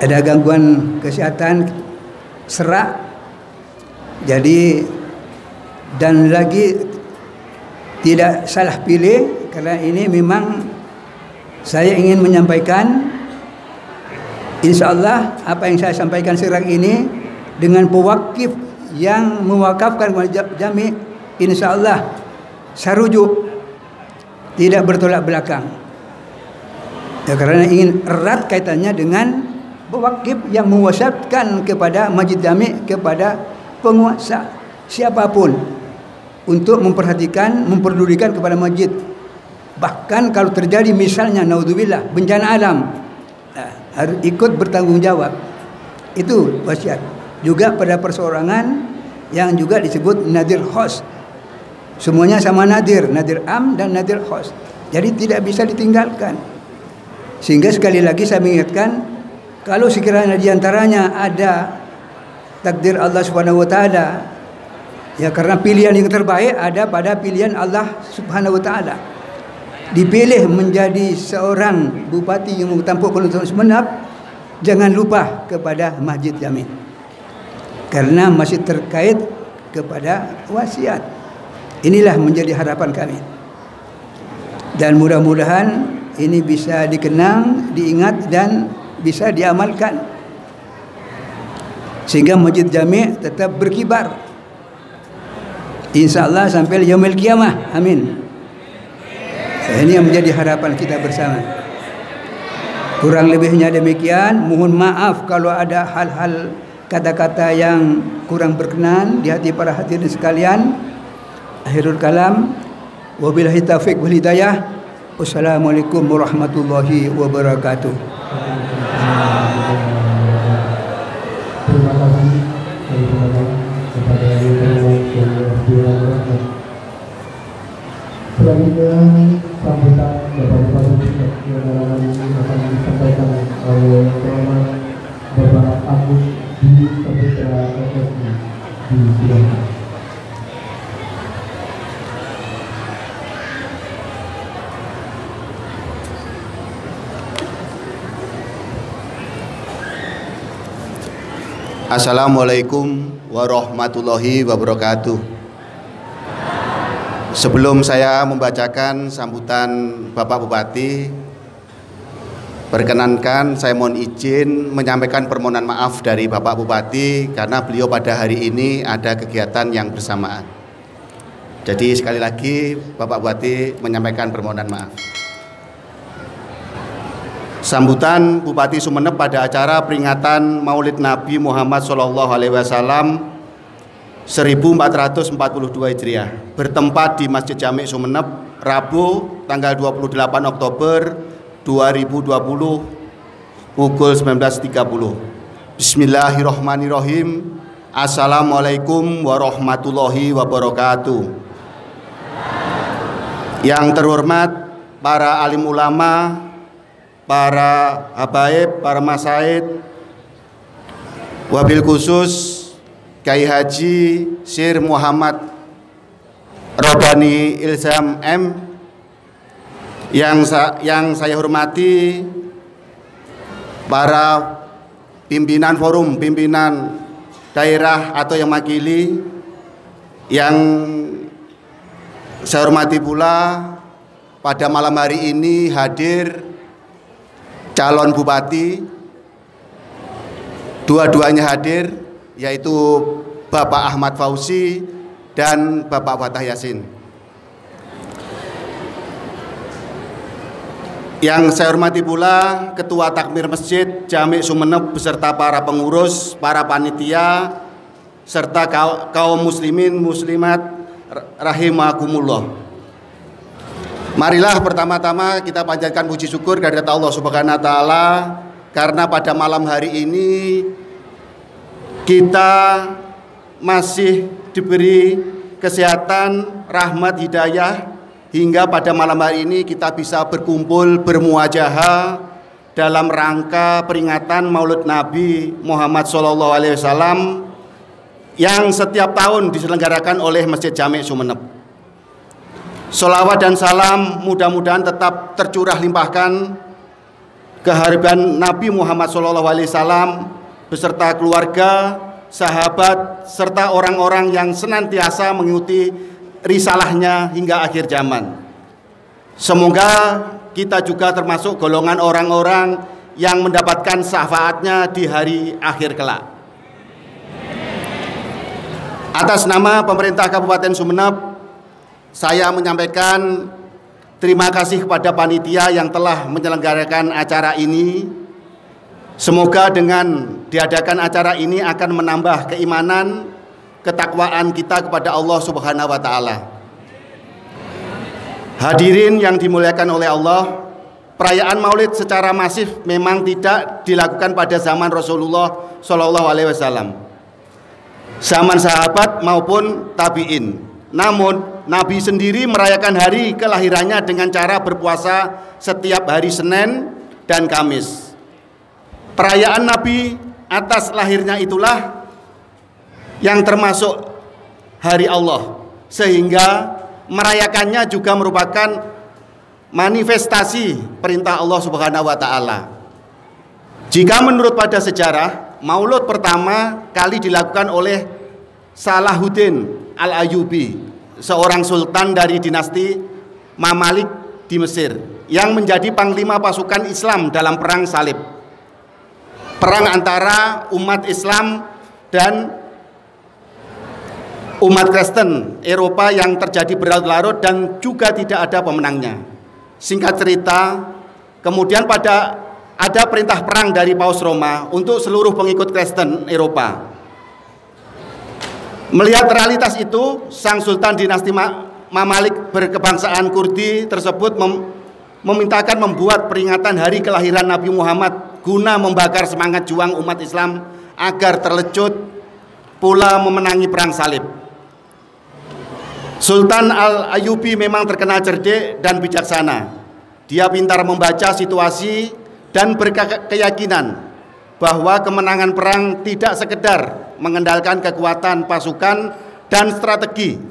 ada gangguan kesehatan serak. Jadi dan lagi tidak salah pilih, karena ini memang saya ingin menyampaikan, insya Allah apa yang saya sampaikan sekarang ini dengan pewakif yang mewakafkan jami, insya Allah sarujuk, tidak bertolak belakang. Ya, karena ingin erat kaitannya dengan pewakif yang mewasiatkan kepada Masjid Jami, kepada penguasa siapapun untuk memperhatikan, memperdulikan kepada masjid. Bahkan kalau terjadi misalnya naudzubillah bencana alam, harus ikut bertanggung jawab. Itu wasiat. Juga pada perseorangan yang juga disebut nadir khos. Semuanya sama nadir am dan nadir khos. Jadi tidak bisa ditinggalkan. Sehingga sekali lagi saya mengingatkan, kalau sekiranya diantaranya ada takdir Allah Subhanahu wa taala, ya karena pilihan yang terbaik ada pada pilihan Allah Subhanahu wa taala. Dipilih menjadi seorang bupati yang tampuk penuntutan Sumeneb, jangan lupa kepada Masjid Jami. Karena masih terkait kepada wasiat. Inilah menjadi harapan kami. Dan mudah-mudahan ini bisa dikenang, diingat dan bisa diamalkan. Sehingga Masjid Jami tetap berkibar, insya Allah sampai yaumil qiyamah. Amin. Ini yang menjadi harapan kita bersama. Kurang lebihnya demikian. Mohon maaf kalau ada hal-hal kata-kata yang kurang berkenan di hati para hadirin sekalian. Akhirul kalam, wabillahi taufiq wal hidayah. Wassalamualaikum warahmatullahi wabarakatuh. Terima kasih kepada selanjutnya sambutan Bapak Bupati yang dalam ini akan disampaikan oleh Bapak Agus di Kapitra SSI di Sidoarjo. Assalamualaikum warahmatullahi wabarakatuh. Sebelum saya membacakan sambutan Bapak Bupati, perkenankan saya mohon izin menyampaikan permohonan maaf dari Bapak Bupati karena beliau pada hari ini ada kegiatan yang bersamaan. Jadi sekali lagi Bapak Bupati menyampaikan permohonan maaf. Sambutan Bupati Sumeneb pada acara peringatan Maulid Nabi Muhammad SAW 1442 Hijriah bertempat di Masjid Jami Sumeneb, Rabu tanggal 28 Oktober 2020 pukul 19.30. Bismillahirrahmanirrahim. Assalamualaikum warahmatullahi wabarakatuh. Yang terhormat para alim ulama, para habaib, para masaid, wabil khusus Kiai Haji Syir Muhammad Robani Ilzam M, yang saya hormati para pimpinan forum, pimpinan daerah atau yang makili, yang saya hormati pula pada malam hari ini hadir calon bupati Dua-duanya hadir, yaitu Bapak Ahmad Fauzi dan Bapak Fatah Yasin. Yang saya hormati pula Ketua Takmir Masjid Jami' Sumeneb beserta para pengurus, para panitia, serta kaum muslimin muslimat rahimakumullah. Marilah pertama-tama kita panjatkan puji syukur kehadirat Allah Subhanahu wa taala karena pada malam hari ini kita masih diberi kesehatan, rahmat, hidayah, hingga pada malam hari ini kita bisa berkumpul bermuajahah dalam rangka peringatan Maulid Nabi Muhammad SAW yang setiap tahun diselenggarakan oleh Masjid Jami' Sumeneb. Sholawat dan salam mudah-mudahan tetap tercurah limpahkan kehadiran Nabi Muhammad SAW beserta keluarga, sahabat, serta orang-orang yang senantiasa mengikuti risalahnya hingga akhir zaman. Semoga kita juga termasuk golongan orang-orang yang mendapatkan syafaatnya di hari akhir kelak. Atas nama pemerintah Kabupaten Sumeneb, saya menyampaikan terima kasih kepada panitia yang telah menyelenggarakan acara ini. Semoga dengan diadakan acara ini akan menambah keimanan, ketakwaan kita kepada Allah Subhanahu wa taala. Hadirin yang dimuliakan oleh Allah, perayaan Maulid secara masif memang tidak dilakukan pada zaman Rasulullah Shallallahu alaihi wasallam, zaman sahabat maupun tabi'in. Namun Nabi sendiri merayakan hari kelahirannya dengan cara berpuasa setiap hari Senin dan Kamis. Perayaan Nabi atas lahirnya itulah yang termasuk hari Allah, sehingga merayakannya juga merupakan manifestasi perintah Allah Subhanahu wa taala. Jika menurut pada sejarah, Maulud pertama kali dilakukan oleh Salahuddin Al-Ayyubi, seorang sultan dari dinasti Mamalik di Mesir yang menjadi panglima pasukan Islam dalam perang salib. Perang antara umat Islam dan umat Kristen Eropa yang terjadi berlarut-larut dan juga tidak ada pemenangnya. Singkat cerita, kemudian ada perintah perang dari Paus Roma untuk seluruh pengikut Kristen Eropa. Melihat realitas itu, sang Sultan dinasti Mamalik berkebangsaan Kurdi tersebut memintakan membuat peringatan hari kelahiran Nabi Muhammad guna membakar semangat juang umat Islam agar terlecut pula memenangi perang salib. Sultan Al-Ayyubi memang terkenal cerdik dan bijaksana. Dia pintar membaca situasi dan berkeyakinan bahwa kemenangan perang tidak sekedar mengendalikan kekuatan pasukan dan strategi.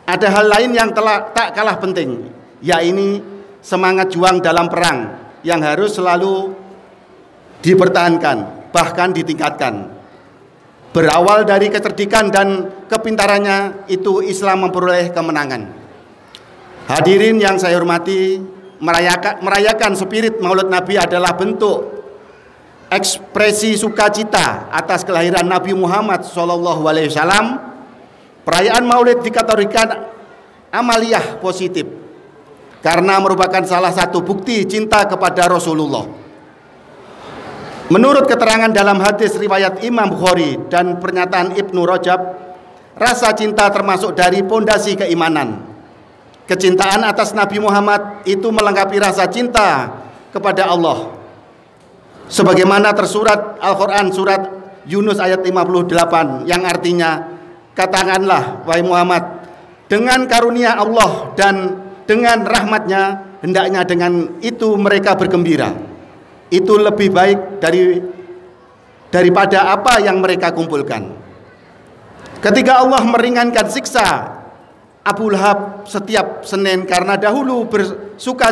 Ada hal lain yang tak kalah penting, yaitu semangat juang dalam perang yang harus selalu dipertahankan, bahkan ditingkatkan. Berawal dari kecerdikan dan kepintarannya itu Islam memperoleh kemenangan. Hadirin yang saya hormati, merayakan spirit Maulid Nabi adalah bentuk ekspresi sukacita atas kelahiran Nabi Muhammad SAW. Perayaan Maulid dikategorikan amaliyah positif karena merupakan salah satu bukti cinta kepada Rasulullah. Menurut keterangan dalam hadis riwayat Imam Bukhari dan pernyataan Ibnu Rajab, rasa cinta termasuk dari pondasi keimanan. Kecintaan atas Nabi Muhammad itu melengkapi rasa cinta kepada Allah. Sebagaimana tersurat Al-Quran surat Yunus ayat 58 yang artinya, katakanlah wahai Muhammad, dengan karunia Allah dan dengan rahmatnya hendaknya dengan itu mereka bergembira. Itu lebih baik daripada apa yang mereka kumpulkan. Ketika Allah meringankan siksa Abu Lahab setiap Senin karena dahulu bersuka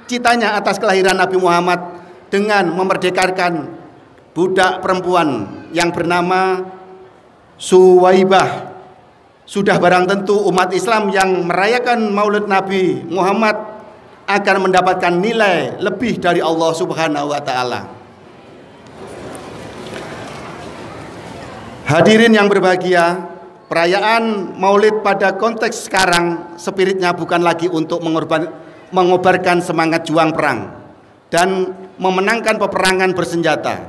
citanya atas kelahiran Nabi Muhammad dengan memerdekakan budak perempuan yang bernama Suwaibah, sudah barang tentu umat Islam yang merayakan Maulid Nabi Muhammad akan mendapatkan nilai lebih dari Allah Subhanahu wa taala. Hadirin yang berbahagia, perayaan Maulid pada konteks sekarang spiritnya bukan lagi untuk mengobarkan semangat juang perang dan memenangkan peperangan bersenjata.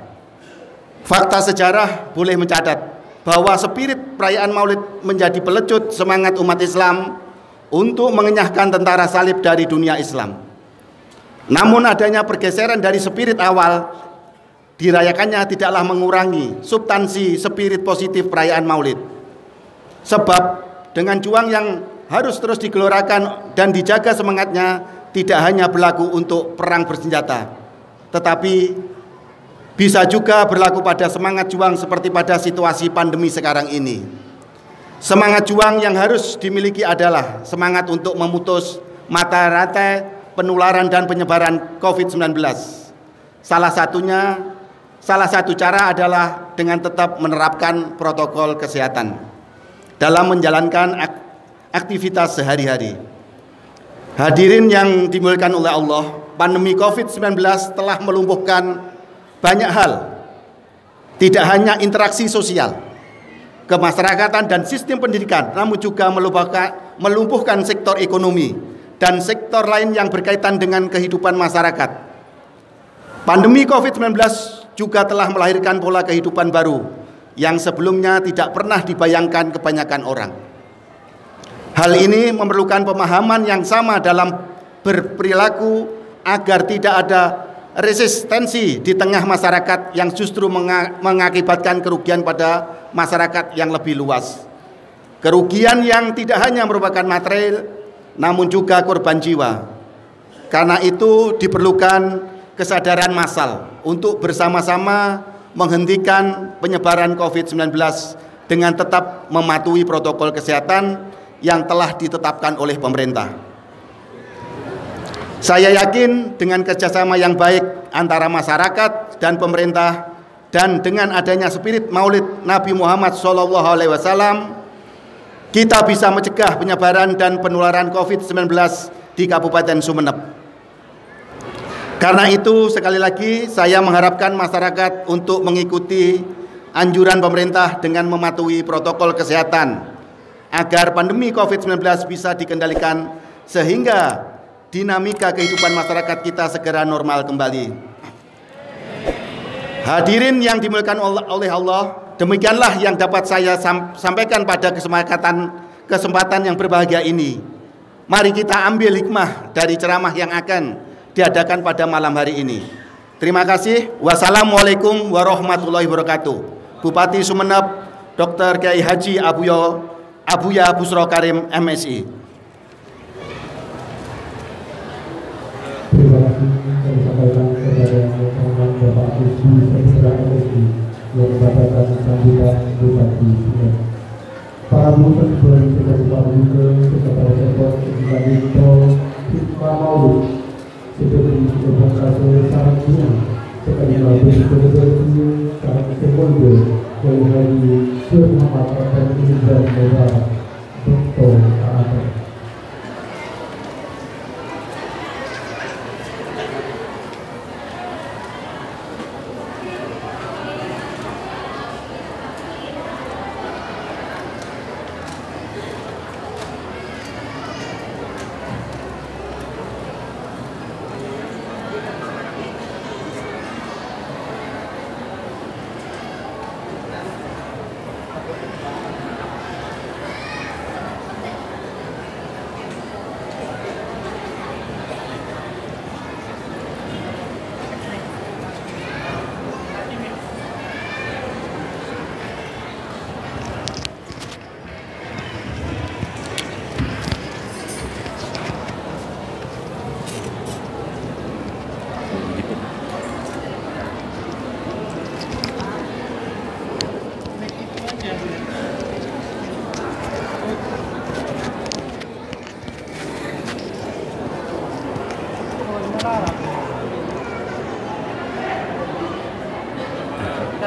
Fakta sejarah boleh mencatat bahwa spirit perayaan Maulid menjadi pelecut semangat umat Islam untuk mengenyahkan tentara salib dari dunia Islam. Namun adanya pergeseran dari spirit awal dirayakannya tidaklah mengurangi substansi spirit positif perayaan Maulid. Sebab dengan juang yang harus terus digelorakan dan dijaga semangatnya tidak hanya berlaku untuk perang bersenjata, tetapi bisa juga berlaku pada semangat juang seperti pada situasi pandemi sekarang ini. Semangat juang yang harus dimiliki adalah semangat untuk memutus mata rantai penularan dan penyebaran COVID-19. Salah satu cara adalah dengan tetap menerapkan protokol kesehatan dalam menjalankan aktivitas sehari-hari. Hadirin yang dimuliakan oleh Allah, pandemi COVID-19 telah melumpuhkan banyak hal, tidak hanya interaksi sosial, kemasyarakatan dan sistem pendidikan, namun juga melumpuhkan sektor ekonomi dan sektor lain yang berkaitan dengan kehidupan masyarakat. Pandemi COVID-19 juga telah melahirkan pola kehidupan baru yang sebelumnya tidak pernah dibayangkan kebanyakan orang. Hal ini memerlukan pemahaman yang sama dalam berperilaku agar tidak ada resistensi di tengah masyarakat yang justru mengakibatkan kerugian pada masyarakat yang lebih luas. Kerugian yang tidak hanya merupakan material, namun juga korban jiwa. Karena itu diperlukan kesadaran massal untuk bersama-sama menghentikan penyebaran COVID-19 dengan tetap mematuhi protokol kesehatan yang telah ditetapkan oleh pemerintah. Saya yakin dengan kerjasama yang baik antara masyarakat dan pemerintah dan dengan adanya spirit Maulid Nabi Muhammad SAW, kita bisa mencegah penyebaran dan penularan COVID-19 di Kabupaten Sumeneb. Karena itu sekali lagi saya mengharapkan masyarakat untuk mengikuti anjuran pemerintah dengan mematuhi protokol kesehatan agar pandemi COVID-19 bisa dikendalikan sehingga dinamika kehidupan masyarakat kita segera normal kembali. Hadirin yang dimuliakan oleh Allah, demikianlah yang dapat saya sampaikan pada kesempatan yang berbahagia ini. Mari kita ambil hikmah dari ceramah yang akan diadakan pada malam hari ini. Terima kasih. Wassalamualaikum warahmatullahi wabarakatuh. Bupati Sumeneb, Dr. Kiai Haji Abuya Busro Karim, MSI. Terima kasih kami sampaikan kepada teman-teman Bapak Ibu Sekda MSI yang mendapatkan sambutan Bupati Sumeneb. Para bupati berterima kasih kepada Sektor Indonesia Hikmah Maulid seperti Bapak Sarang Guru, sekali lagi Sekretari Sarang Kebolde, Kiai Haji Muhammad Abdul Izan Mubarak, Dr. Ahmad.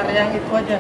Yang itu aja.